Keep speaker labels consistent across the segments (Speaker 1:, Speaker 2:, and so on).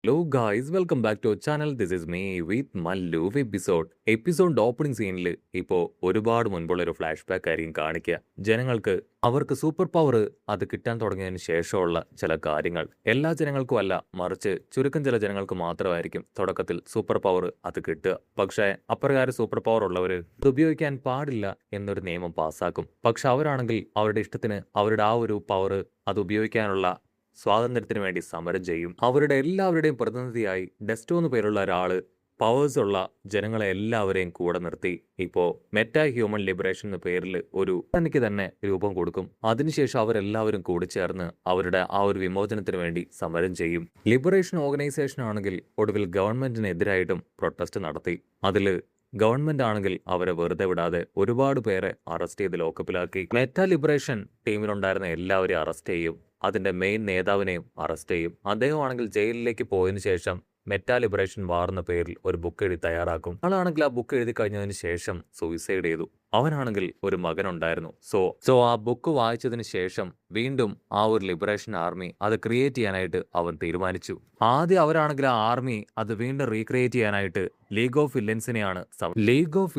Speaker 1: Hello guys welcome back to channel. This is me with Mallu episode opening സീനിൽ ഇപ്പോൾ ഒരുപാട് മുൻപുള്ള ഒരു ഫ്ലാഷ് ബാക്ക് ആയിരിക്കും കാണിക്കുക. ജനങ്ങൾക്ക് അവർക്ക് സൂപ്പർ പവർ അത് കിട്ടാൻ തുടങ്ങിയതിന് ശേഷമുള്ള ചില കാര്യങ്ങൾ എല്ലാ ജനങ്ങൾക്കും അല്ല, മറിച്ച് ചുരുക്കം ചില ജനങ്ങൾക്ക് മാത്രമായിരിക്കും തുടക്കത്തിൽ സൂപ്പർ പവർ അത് കിട്ടുക. പക്ഷേ അപ്രകാരം സൂപ്പർ പവർ ഉള്ളവർ ഇത് ഉപയോഗിക്കാൻ പാടില്ല എന്നൊരു നിയമം പാസ്സാക്കും. പക്ഷെ അവരാണെങ്കിൽ അവരുടെ ഇഷ്ടത്തിന് അവരുടെ ആ ഒരു പവർ അത് ഉപയോഗിക്കാനുള്ള സ്വാതന്ത്ര്യത്തിന് വേണ്ടി സമരം ചെയ്യും. അവരുടെ എല്ലാവരുടെയും പ്രതിനിധിയായി ഡെസ്റ്റോ എന്ന് പേരുള്ള ഒരാള് പവേഴ്സ് ഉള്ള ജനങ്ങളെ എല്ലാവരെയും കൂടെ നിർത്തി ഇപ്പോൾ മെറ്റാ ഹ്യൂമൻ ലിബറേഷൻ എന്ന പേരിൽ ഒരു തനിക്ക് തന്നെ രൂപം കൊടുക്കും. അതിനുശേഷം അവരെല്ലാവരും കൂടി ചേർന്ന് അവരുടെ ആ ഒരു വിമോചനത്തിന് വേണ്ടി സമരം ചെയ്യും. ലിബറേഷൻ ഓർഗനൈസേഷൻ ആണെങ്കിൽ ഒടുവിൽ ഗവൺമെന്റിനെതിരായിട്ടും പ്രൊട്ടസ്റ്റ് നടത്തി. അതില് ഗവൺമെന്റ് ആണെങ്കിൽ അവരെ വെറുതെ വിടാതെ ഒരുപാട് പേരെ അറസ്റ്റ് ചെയ്ത് ലോക്കപ്പിലാക്കി. മെറ്റാ ലിബറേഷൻ ടീമിലുണ്ടായിരുന്ന എല്ലാവരെയും അറസ്റ്റ് ചെയ്യും. അതിന്റെ മെയിൻ നേതാവിനെയും അറസ്റ്റ് ചെയ്യും. അദ്ദേഹമാണെങ്കിൽ ജയിലിലേക്ക് പോയതിനു ശേഷം മെറ്റാ ലിബറേഷൻ വാർ എന്ന പേരിൽ ഒരു ബുക്ക് എഴുതി തയ്യാറാക്കും. ആളാണെങ്കിൽ ആ ബുക്ക് എഴുതി കഴിഞ്ഞതിന് ശേഷം സൂയിസൈഡ് ചെയ്തു. അവനാണെങ്കിൽ ഒരു മകനുണ്ടായിരുന്നു. സോ ആ ബുക്ക് വായിച്ചതിന് ശേഷം വീണ്ടും ആ ഒരു ലിബറേഷൻ ആർമി അത് ക്രിയേറ്റ് ചെയ്യാനായിട്ട് അവൻ തീരുമാനിച്ചു. ആദ്യം അവരാണെങ്കിൽ ആ ആർമി അത് വീണ്ടും റീക്രിയേറ്റ് ചെയ്യാനായിട്ട് ലീഗ് ഓഫ്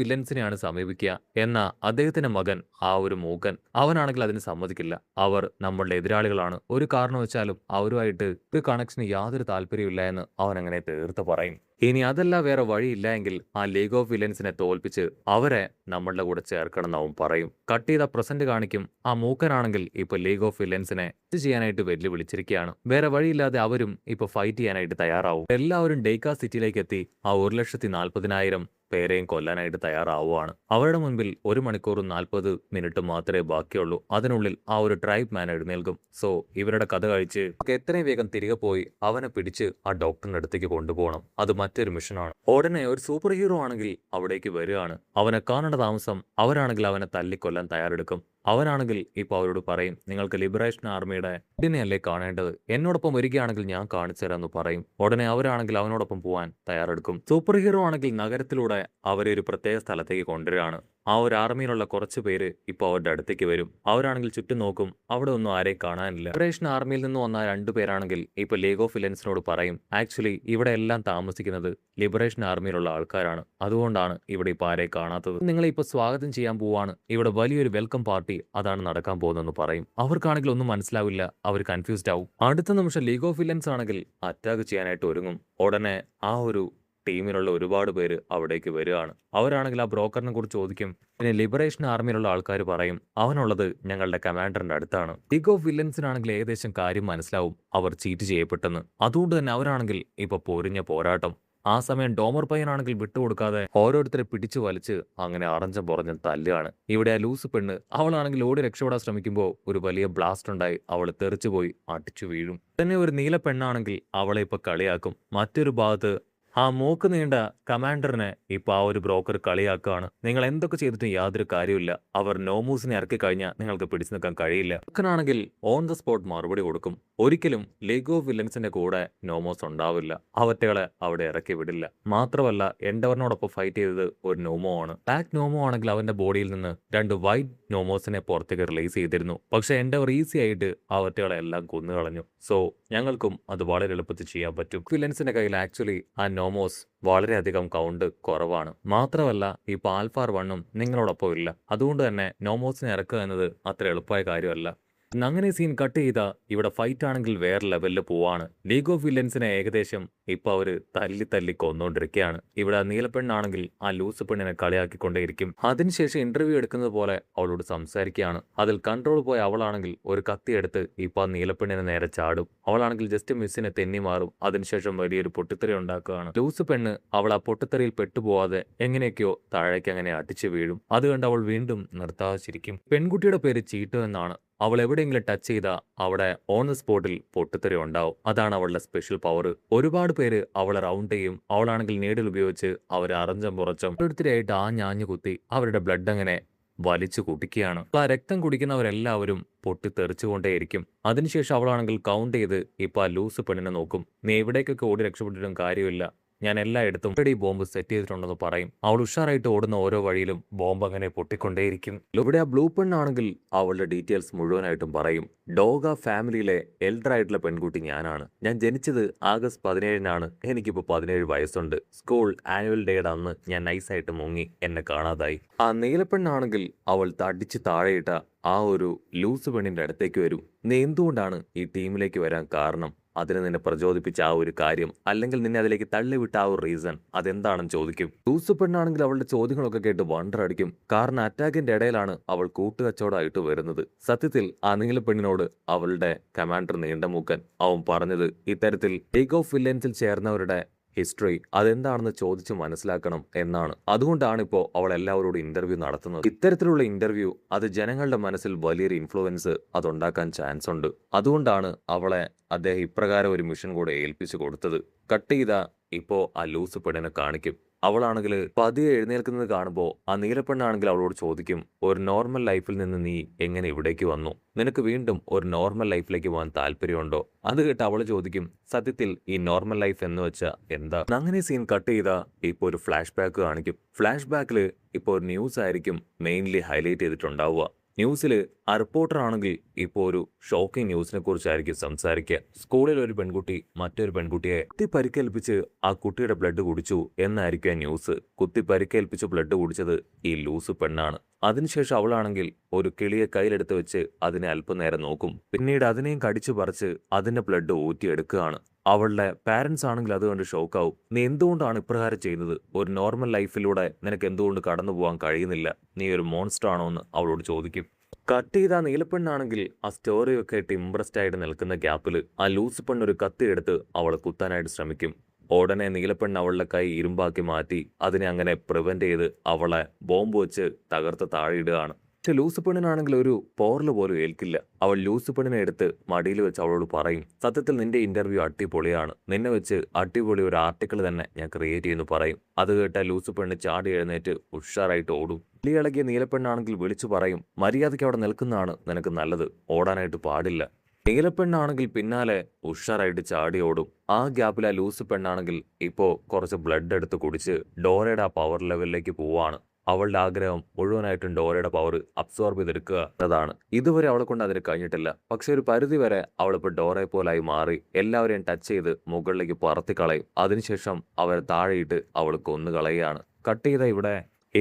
Speaker 1: വില്ലൻസിനെയാണ് സമീപിക്കുക. എന്നാൽ അദ്ദേഹത്തിന്റെ മകൻ ആ ഒരു മൂക്കൻ അവനാണെങ്കിൽ അതിന് സമ്മതിക്കില്ല. അവർ നമ്മളുടെ എതിരാളികളാണ്, ഒരു കാരണവശാലും അവരുമായിട്ട് ഒരു കണക്ഷന് യാതൊരു താല്പര്യമില്ല എന്ന് അവൻ അങ്ങനെ തീർത്ത് പറയും. ഇനി അതല്ല വേറെ വഴിയില്ല എങ്കിൽ ആ ലീഗ് ഓഫ് വില്ലൻസിനെ തോൽപ്പിച്ച് അവരെ നമ്മളുടെ കൂടെ ചേർക്കണം എന്ന് അവൻ പറയും. കട്ട് ചെയ്ത പ്രസന്റ് കാണിക്കും. ആ മൂക്കനാണെങ്കിൽ ഇപ്പൊ ലീഗ് ഓഫ് വില്ലൻസിനെ ചെയ്യാനായിട്ട് വെല്ലുവിളിച്ചിരിക്കുകയാണ്. വേറെ വഴിയില്ലാതെ അവരും ഇപ്പൊ ഫൈറ്റ് ചെയ്യാനായിട്ട് തയ്യാറാവും. എല്ലാവരും ഡേക്ക സിറ്റിയിലേക്ക് എത്തി ആ 1,40,000 പേരെയും കൊല്ലാനായിട്ട് തയ്യാറാവുകയാണ്. അവരുടെ മുൻപിൽ 1 മണിക്കൂറും 40 മിനിറ്റും മാത്രമേ ബാക്കിയുള്ളൂ. അതിനുള്ളിൽ ആ ഒരു ട്രൈബ് മാൻ എഴുന്നേൽക്കും. സോ ഇവരുടെ കഥ കഴിച്ച് എത്രയും വേഗം തിരികെ പോയി അവനെ പിടിച്ച് ആ ഡോക്ടറിന്റെ അടുത്തേക്ക് കൊണ്ടുപോകണം. അത് മറ്റൊരു മിഷനാണ്. ഉടനെ ഒരു സൂപ്പർ ഹീറോ ആണെങ്കിൽ അവിടേക്ക് വരികയാണ്. അവനെ കാണേണ്ട താമസം അവരാണെങ്കിൽ അവനെ തല്ലിക്കൊല്ലാൻ തയ്യാറെടുക്കും. അവനാണെങ്കിൽ ഇപ്പൊ അവരോട് പറയും, നിങ്ങൾക്ക് ലിബറേഷൻ ആർമിയുടെ ഇതിനെയല്ലേ കാണേണ്ടത്, എന്നോടൊപ്പം വരികയാണെങ്കിൽ ഞാൻ കാണിച്ചു തരാമെന്ന് പറയും. ഉടനെ അവരാണെങ്കിൽ അവനോടൊപ്പം പോവാൻ തയ്യാറെടുക്കും. സൂപ്പർ ഹീറോ ആണെങ്കിൽ നഗരത്തിലൂടെ അവരെ ഒരു പ്രത്യേക സ്ഥലത്തേക്ക് കൊണ്ടുവരികയാണ്. ആ ഒരു ആർമിയിലുള്ള കുറച്ച് പേര് ഇപ്പൊ അവരുടെ അടുത്തേക്ക് വരും. അവരാണെങ്കിൽ ചുറ്റും നോക്കും, അവിടെ ഒന്നും ആരെയും കാണാനില്ല. ലിബറേഷൻ ആർമിയിൽ നിന്ന് വന്ന 2 പേരാണെങ്കിൽ ഇപ്പൊ ലീഗ് ഓഫ് വില്ലൻസിനോട് പറയും, ആക്ച്വലി ഇവിടെ എല്ലാം താമസിക്കുന്നത് ലിബറേഷൻ ആർമിയിലുള്ള ആൾക്കാരാണ്, അതുകൊണ്ടാണ് ഇവിടെ ഇപ്പൊ ആരെയും കാണാത്തത്. നിങ്ങളെ ഇപ്പൊ സ്വാഗതം ചെയ്യാൻ പോവാണ്, ഇവിടെ വലിയൊരു വെൽക്കം പാർട്ടി അതാണ് നടക്കാൻ പോകുന്നതെന്ന് പറയും. അവർക്കാണെങ്കിൽ ഒന്നും മനസ്സിലാവില്ല, അവർ കൺഫ്യൂസ്ഡ് ആവും. അടുത്ത നിമിഷം ലീഗ് ഓഫ് വില്ലൻസ് ആണെങ്കിൽ അറ്റാക്ക് ചെയ്യാനായിട്ട് ഒരുങ്ങും. ഉടനെ ആ ഒരു ടീമിലുള്ള ഒരുപാട് പേര് അവിടേക്ക് വരികയാണ്. അവരാണെങ്കിൽ ആ ബ്രോക്കറിനെ കുറിച്ച് ചോദിക്കും. പിന്നെ ലിബറേഷൻ ആർമിയിലുള്ള ആൾക്കാർ പറയും, അവനുള്ളത് ഞങ്ങളുടെ കമാൻഡറിന്റെ അടുത്താണ്. ലീഗ് ഓഫ് വില്ലൻസിനാണെങ്കിൽ ഏകദേശം കാര്യം മനസ്സിലാവും, അവർ ചീറ്റ് ചെയ്യപ്പെട്ടെന്ന്. അതുകൊണ്ട് തന്നെ അവരാണെങ്കിൽ ഇപ്പൊ പൊരിഞ്ഞ പോരാട്ടം. ആ സമയം ഡോമർ പയ്യനാണെങ്കിൽ വിട്ടുകൊടുക്കാതെ ഓരോരുത്തരെ പിടിച്ചു വലിച്ച് അങ്ങനെ അറഞ്ചം പുറഞ്ഞും തല്ലുകയാണ്. ഇവിടെ ആ ലൂസ് പെണ്ണ് അവളാണെങ്കിൽ ഓടി രക്ഷപ്പെടാൻ ശ്രമിക്കുമ്പോൾ ഒരു വലിയ ബ്ലാസ്റ്റ് ഉണ്ടായി അവൾ തെറിച്ചുപോയി അടിച്ചു വീഴും. തന്നെ ഒരു നീല പെണ്ണാണെങ്കിൽ അവളെ ഇപ്പൊ കളിയാക്കും. മറ്റൊരു ഭാഗത്ത് ആ മൂക്ക് നീണ്ട കമാൻഡറിനെ ഇപ്പൊ ആ ഒരു ബ്രോക്കർ കളിയാക്കുകയാണ്. നിങ്ങൾ എന്തൊക്കെ ചെയ്തിട്ടും യാതൊരു കാര്യമില്ല, അവർ നോമൂസിനെ ഇറക്കി കഴിഞ്ഞാൽ നിങ്ങൾക്ക് പിടിച്ചു നിൽക്കാൻ കഴിയില്ല. ബ്രോക്കറാണെങ്കിൽ ഓൺ ദ സ്പോട്ട് മറുപടി കൊടുക്കും, ഒരിക്കലും ലീഗ് ഓഫ് വില്ലൻസിന്റെ കൂടെ നോമോസ് ഉണ്ടാവില്ല, അവറ്റകളെ അവിടെ ഇറക്കി വിടില്ല. മാത്രമല്ല എൻഡവറിനോടൊപ്പം ഫൈറ്റ് ചെയ്തത് ഒരു നോമോ ആണ്. ബ്ലാക്ക് നോമോ ആണെങ്കിൽ അവന്റെ ബോഡിയിൽ നിന്ന് 2 വൈറ്റ് നോമോസിനെ പുറത്തേക്ക് റിലീസ് ചെയ്തിരുന്നു. പക്ഷെ എൻഡവർ ഈസി ആയിട്ട് അവറ്റകളെ എല്ലാം കൊന്നുകളഞ്ഞു. സോ ഞങ്ങൾക്കും അത് വളരെ എളുപ്പത്തിൽ ചെയ്യാൻ പറ്റും. വില്ലൻസിന്റെ കയ്യിൽ ആക്ച്വലി ആ നോമോസ് വളരെയധികം കൗണ്ട് കുറവാണ്. മാത്രമല്ല ഇപ്പൊ ആൽഫാർ 1ഉം നിങ്ങളോടൊപ്പം ഇല്ല. അതുകൊണ്ട് തന്നെ നോമോസിനെ ഇറക്കുക എന്നത് അത്ര എളുപ്പമായ കാര്യമല്ല. അങ്ങനെ സീൻ കട്ട് ചെയ്ത ഇവിടെ ഫൈറ്റ് ആണെങ്കിൽ വേറെ ലെവലിൽ പോവാണ്. ലീഗ് ഓഫ് വില്ലൻസിനെ ഏകദേശം ഇപ്പൊ അവര് തല്ലി കൊന്നുകൊണ്ടിരിക്കുകയാണ്. ഇവിടെ നീലപ്പെണ്ണാണെങ്കിൽ ആ ലൂസ് പെണ്ണിനെ കളിയാക്കിക്കൊണ്ടേയിരിക്കും. അതിനുശേഷം ഇന്റർവ്യൂ എടുക്കുന്നത് പോലെ അവളോട് സംസാരിക്കുകയാണ്. അതിൽ കൺട്രോൾ പോയ അവളാണെങ്കിൽ ഒരു കത്തിയെടുത്ത് ഇപ്പൊ ആ നീലപ്പെണ്ണിനെ നേരെ ചാടും. അവളാണെങ്കിൽ ജസ്റ്റ് മിസ്സിനെ തെന്നി മാറും. അതിനുശേഷം വലിയൊരു പൊട്ടിത്തെറി ഉണ്ടാക്കുകയാണ്. ലൂസ് പെണ്ണ് അവൾ ആ പൊട്ടിത്തെറിയിൽ പെട്ടുപോവാതെ എങ്ങനെയൊക്കെയോ താഴേക്ക് അങ്ങനെ അടിച്ചു വീഴും. അത് കണ്ട് അവൾ വീണ്ടും നിർത്താതെ ചിരിക്കും. പെൺകുട്ടിയുടെ പേര് ചീട്ടു എന്നാണ്. അവൾ എവിടെയെങ്കിലും ടച്ച് ചെയ്താൽ അവിടെ ഓൺ ദ സ്പോട്ടിൽ പൊട്ടിത്തെറി ഉണ്ടാവും. അതാണ് അവളുടെ സ്പെഷ്യൽ പവർ. ഒരുപാട് പേര് അവളെ റൗണ്ട് ചെയ്യും. അവളാണെങ്കിൽ നീഡിൽ ഉപയോഗിച്ച് അവരെ അറഞ്ചം പുറച്ചും ഓരോരുത്തരായിട്ട് ആ ഞാഞ്ഞു കുത്തി അവരുടെ ബ്ലഡ് അങ്ങനെ വലിച്ചു കുടിക്കുകയാണ്. ആ രക്തം കുടിക്കുന്നവരെല്ലാവരും പൊട്ടിത്തെറിച്ചുകൊണ്ടേയിരിക്കും. അതിനുശേഷം അവളാണെങ്കിൽ കൗണ്ട് ചെയ്ത് ഇപ്പൊ ആ ലൂസ് പെണ്ണിനെ നോക്കും. നീ എവിടേക്കൊക്കെ ഓടി രക്ഷപ്പെട്ടിട്ടും കാര്യമില്ല, ഞാൻ എല്ലായിടത്തും ഓൾറെഡി ബോംബ് സെറ്റ് ചെയ്തിട്ടുണ്ടെന്ന് പറയും. അവൾ ഉഷാറായിട്ട് ഓടുന്ന ഓരോ വഴിയിലും ബോംബ് അങ്ങനെ പൊട്ടിക്കൊണ്ടേയിരിക്കും. ഇവിടെ ആ ബ്ലൂ പെണ്ണാണെങ്കിൽ അവളുടെ ഡീറ്റെയിൽസ് മുഴുവനായിട്ടും പറയും. ഡോഗ ഫാമിലിയിലെ എൽഡർ ആയിട്ടുള്ള പെൺകുട്ടി ഞാനാണ്. ഞാൻ ജനിച്ചത് ആഗസ്റ്റ് 17-നാണ്. എനിക്കിപ്പോൾ 17 വയസ്സുണ്ട്. സ്കൂൾ ആനുവൽ ഡേയുടെ അന്ന് ഞാൻ നൈസായിട്ട് മുങ്ങി എന്നെ കാണാതായി. ആ നീലപ്പെണ്ണാണെങ്കിൽ അവൾ തടിച്ച് താഴെയിട്ട ആ ഒരു ലൂസ് പെണ്ണിന്റെ അടുത്തേക്ക് വരും. നീ എന്തുകൊണ്ടാണ് ഈ ടീമിലേക്ക് വരാൻ കാരണം? അതിന് നിന്നെ പ്രചോദിപ്പിച്ച ആ ഒരു കാര്യം, അല്ലെങ്കിൽ നിന്നെ അതിലേക്ക് തള്ളിവിട്ട ആ ഒരു റീസൺ അതെന്താണെന്ന് ചോദിക്കും. ലൂസ് പെണ്ണാണെങ്കിൽ അവളുടെ ചോദ്യങ്ങളൊക്കെ കേട്ട് വണ്ടർ അടിക്കും. കാരണം അറ്റാക്കിന്റെ ഇടയിലാണ് അവൾ കൂട്ടുകച്ചവടമായിട്ട് വരുന്നത്. സത്യത്തിൽ ആ നീലപ്പെണ്ണിനോട് അവളുടെ കമാൻഡർ നീണ്ടമൂക്കൻ അവൻ പറഞ്ഞത് ഇത്തരത്തിൽ ലീഗ് ഓഫ് വില്ലൻസിൽ ചേർന്നവരുടെ ഹിസ്റ്ററി അതെന്താണെന്ന് ചോദിച്ച് മനസ്സിലാക്കണം എന്നാണ്. അതുകൊണ്ടാണ് ഇപ്പോൾ അവൾ എല്ലാവരോടും ഇന്റർവ്യൂ നടത്തുന്നത്. ഇത്തരത്തിലുള്ള ഇന്റർവ്യൂ അത് ജനങ്ങളുടെ മനസ്സിൽ വലിയൊരു ഇൻഫ്ലുവൻസ് അതുണ്ടാക്കാൻ ചാൻസ് ഉണ്ട്. അതുകൊണ്ടാണ് അവളെ അദ്ദേഹം ഇപ്രകാരം ഒരു മിഷൻ കൂടെ ഏൽപ്പിച്ചു കൊടുത്തത്. കട്ട് ചെയ്ത ഇപ്പോ ആ ലൂസ് പെണ്ണിനെ കാണിക്കും. അവളാണെങ്കിൽ പതിയെ എഴുന്നേൽക്കുന്നത് കാണുമ്പോൾ ആ നീലപ്പെണ്ണാണെങ്കിൽ അവളോട് ചോദിക്കും, ഒരു നോർമൽ ലൈഫിൽ നിന്ന് നീ എങ്ങനെ ഇവിടേക്ക് വന്നു? നിനക്ക് വീണ്ടും ഒരു നോർമൽ ലൈഫിലേക്ക് പോകാൻ താല്പര്യമുണ്ടോ? അത് കേട്ട് അവള് ചോദിക്കും, സത്യത്തിൽ ഈ നോർമൽ ലൈഫ് എന്ന് വെച്ചാൽ എന്താ? അങ്ങനെ സീൻ കട്ട് ചെയ്താ ഇപ്പോൾ ഒരു ഫ്ലാഷ് ബാക്ക് കാണിക്കും. ഫ്ലാഷ് ബാക്കിൽ ഇപ്പോൾ ഒരു ന്യൂസ് ആയിരിക്കും മെയിൻലി ഹൈലൈറ്റ് ചെയ്തിട്ടുണ്ടാവുക. ന്യൂസിൽ ആ റിപ്പോർട്ടർ ആണെങ്കിൽ ഇപ്പോൾ ഒരു ഷോക്കിംഗ് ന്യൂസിനെ കുറിച്ചായിരിക്കും സംസാരിക്കുക. സ്കൂളിൽ ഒരു പെൺകുട്ടി മറ്റൊരു പെൺകുട്ടിയെ കുത്തി പരിക്കേൽപ്പിച്ച് ആ കുട്ടിയുടെ ബ്ലഡ് കുടിച്ചു എന്നായിരിക്കും ന്യൂസ്. കുത്തി പരിക്കേൽപ്പിച്ച് ബ്ലഡ് കുടിച്ചത് ഈ ലൂസ് പെണ്ണാണ്. അതിനുശേഷം അവളാണെങ്കിൽ ഒരു കിളിയെ കയ്യിലെടുത്ത് വെച്ച് അതിനെ അല്പനേരം നോക്കും. പിന്നീട് അതിനെയും കടിച്ചു പറിച്ച് അതിന്റെ ബ്ലഡ് ഊറ്റിയെടുക്കുകയാണ്. അവളുടെ പാരന്റ്സ് ആണെങ്കിൽ അതുകൊണ്ട് ഷോക്കാവും. നീ എന്തുകൊണ്ടാണ് ഇപ്രകാരം ചെയ്യുന്നത്? ഒരു നോർമൽ ലൈഫിലൂടെ നിനക്ക് എന്തുകൊണ്ട് കടന്നു പോകാൻ കഴിയുന്നില്ല? നീ ഒരു മോൺസ്റ്റർ ആണോ എന്ന് അവളോട് ചോദിക്കും. കട്ട് ചെയ്ത നീലപ്പെണ്ണാണെങ്കിൽ ആ സ്റ്റോറിയൊക്കെ ആയിട്ട് ഇംപ്രസ്ഡ് ആയിട്ട് നിൽക്കുന്ന ഗ്യാപ്പിൽ ആ ലൂസ് പെണ്ണ് ഒരു കത്തി എടുത്ത് അവളെ കുത്താനായിട്ട് ശ്രമിക്കും. ഉടനെ നീലപ്പെണ്ണ് അവളുടെ കൈ ഇരുമ്പാക്കി മാറ്റി അതിനെ അങ്ങനെ പ്രിവെന്റ് ചെയ്ത് അവളെ ബോംബ് വെച്ച് തകർത്ത് താഴെയിടുകയാണ്. പക്ഷെ ലൂസ് പെണ്ണിനാണെങ്കിൽ ഒരു പോറല് പോലും ഏൽക്കില്ല. അവൾ ലൂസ് പെണ്ണിനെ എടുത്ത് മടിയിൽ വെച്ച് അവളോട് പറയും, സത്യത്തിൽ നിന്റെ ഇന്റർവ്യൂ അടിപൊളിയാണ്. നിന്നെ വെച്ച് അടിപൊളി ഒരു ആർട്ടിക്കിൾ തന്നെ ഞാൻ ക്രിയേറ്റ് ചെയ്യുന്നു പറയും. അത് കേട്ട ലൂസ് പെണ്ണ് ചാടി എഴുന്നേറ്റ് ഉഷാറായിട്ട് ഓടും. ഇളകിയ നീലപ്പെണ്ണാണെങ്കിൽ വിളിച്ചു പറയും, മര്യാദയ്ക്ക് അവിടെ നിൽക്കുന്നതാണ് നിനക്ക് നല്ലത്, ഓടാനായിട്ട് പാടില്ല. നീലപ്പെണ്ണാണെങ്കിൽ പിന്നാലെ ഉഷാറായിട്ട് ചാടി ഓടും. ആ ഗ്യാപ്പിൽ ആ ലൂസ് പെണ്ണാണെങ്കിൽ ഇപ്പോ കുറച്ച് ബ്ലഡ് എടുത്ത് കുടിച്ച് ഡോറയുടെ ആ പവർ ലെവലിലേക്ക് പോവാണ്. അവളുടെ ആഗ്രഹം മുഴുവനായിട്ടും ഡോറയുടെ പവർ അബ്സോർബ് ചെയ്തെടുക്കുക എന്നതാണ്. ഇതുവരെ അവളെ കൊണ്ട് അതിന് കഴിഞ്ഞിട്ടില്ല. പക്ഷെ ഒരു പരിധി വരെ അവളിപ്പോൾ ഡോറയെ പോലായി മാറി എല്ലാവരെയും ടച്ച് ചെയ്ത് മുകളിലേക്ക് പറത്തിക്കളയും. അതിനുശേഷം അവരെ താഴെയിട്ട് അവൾ കൊന്നുകളയുകയാണ്. കട്ട് ചെയ്ത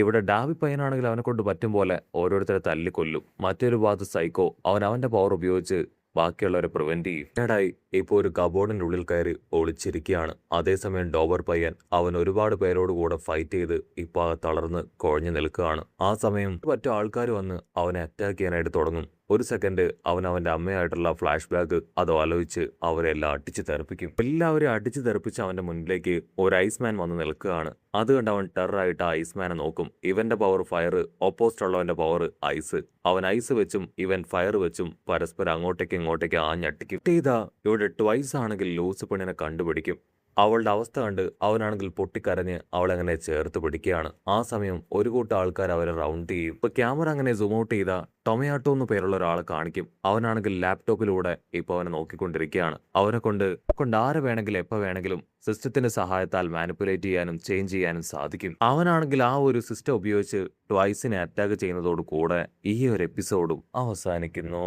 Speaker 1: ഇവിടെ ഡാവി പയ്യനാണെങ്കിൽ അവനെ കൊണ്ട് പറ്റും പോലെ ഓരോരുത്തരെ തല്ലിക്കൊല്ലും. മറ്റൊരു ഭാഗത്ത് സൈക്കോ അവന്റെ പവർ ഉപയോഗിച്ച് ബാക്കിയുള്ളവരെ പ്രിവെന്റ് ചെയ്യും. ഏടായി ഇപ്പോൾ ഒരു കബോർഡിന്റെ ഉള്ളിൽ കയറി ഒളിച്ചിരിക്കുകയാണ്. അതേസമയം ഡോബർ പയ്യൻ അവൻ ഒരുപാട് പേരോട് കൂടെ ഫൈറ്റ് ചെയ്ത് ഇപ്പൊ തളർന്ന് കുഴഞ്ഞു നിൽക്കുകയാണ്. ആ സമയം മറ്റു ആൾക്കാർ വന്ന് അവനെ അറ്റാക്ക് ചെയ്യാനായിട്ട് തുടങ്ങും. ഒരു സെക്കൻഡ് അവന്റെ അമ്മയായിട്ടുള്ള ഫ്ലാഷ് ബാക്ക് അത് ആലോചിച്ച് അവരെല്ലാം അടിച്ചു തെറിപ്പിക്കും. എല്ലാവരെയും അടിച്ചു തെറിപ്പിച്ച് അവന്റെ മുന്നിലേക്ക് ഒരു ഐസ്മാൻ വന്ന് നിൽക്കുകയാണ്. അത് കണ്ട് അവൻ ടെററായിട്ട് ആ ഐസ്മാനെ നോക്കും. ഇവന്റെ പവർ ഫയർ, ഓപ്പോസിറ്റ് ഉള്ളവന്റെ പവർ ഐസ്. അവൻ ഐസ് വെച്ചും ഇവൻ ഫയർ വെച്ചും പരസ്പരം അങ്ങോട്ടേക്ക് ഇങ്ങോട്ടേക്ക് ആഞ്ഞടിക്കും. ഇവിടെ ട്വൈസ് ആണെങ്കിൽ ലൂസ് പെണ്ണിനെ കണ്ടുപിടിക്കും. അവളുടെ അവസ്ഥ കണ്ട് അവനാണെങ്കിൽ പൊട്ടിക്കരഞ്ഞ് അവളെങ്ങനെ ചേർത്ത് പിടിക്കുകയാണ്. ആ സമയം ഒരു കൂട്ടം ആൾക്കാർ അവരെ റൗണ്ട് ചെയ്യും. ഇപ്പൊ ക്യാമറ അങ്ങനെ സൂം ഔട്ട് ചെയ്ത ടൊമാറ്റോ എന്ന് പേരുള്ള ഒരാളെ കാണിക്കും. അവനാണെങ്കിൽ ലാപ്ടോപ്പിലൂടെ ഇപ്പൊ അവനെ നോക്കിക്കൊണ്ടിരിക്കുകയാണ്. അവനെ കൊണ്ട് ആരെ വേണമെങ്കിലും എപ്പോ വേണമെങ്കിലും സിസ്റ്റത്തിന്റെ സഹായത്താൽ മാനിപ്പുലേറ്റ് ചെയ്യാനും ചേഞ്ച് ചെയ്യാനും സാധിക്കും. അവനാണെങ്കിൽ ആ ഒരു സിസ്റ്റം ഉപയോഗിച്ച് ട്വൈസിനെ അറ്റാക്ക് ചെയ്യുന്നതോട് കൂടെ ഈ ഒരു എപ്പിസോഡും അവസാനിക്കുന്നു.